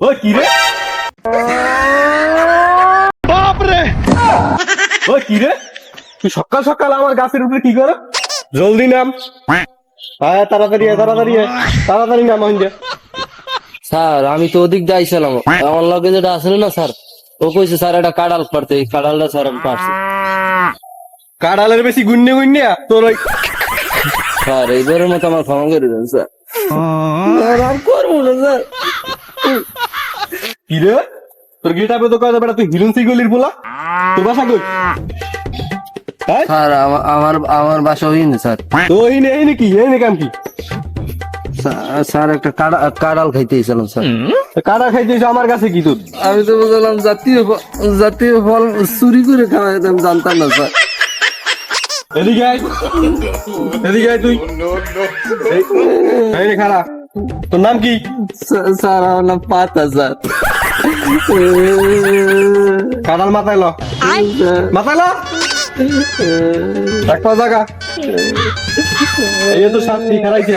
ও কি রে বাপ রে ও কি রে তুই সকাল সকাল আমার গাছের উপরে কি কর জলদি নাম তাড়াতাড়ি তাড়াতাড়ি নাম হইছে স্যার আমি তো ওদিক দিয়ে আইছিলাম আমার লগে যেটা আসলে না স্যার ও কইছে স্যার এটা কাঁড়াল পারতে এই কাঁড়ালটা স্যার আমি পারছি কাড়ালের বেশি গুন্নে গুন্নে তোর ওই স্যার এইবারের মতো আমার ক্ষমা করে দেন স্যার আমি করবো না স্যার কি রে তোর গেটাপে তো কয় বেটা তুই হিরুন সিগলির বলা তোর বাসা কই স্যার আমার আমার বাসা হইনি স্যার তো এই নাকি কাম কি স্যার একটা কাঁড়াল খাইতে এসেছিলাম স্যার কাড়া খাইতেছ আমার কাছে কি তোর আমি তো বললাম জাতীয় ফল চুরি করে খাওয়া আমি জানতাম না স্যার এদিকে আয় তুই এই রে খাড়া তোর নাম কি স্যার আমার নাম পাতা স্যার কাড়াল মাথায় ল একটা জায়গা এই তো শান্তি খারাইছে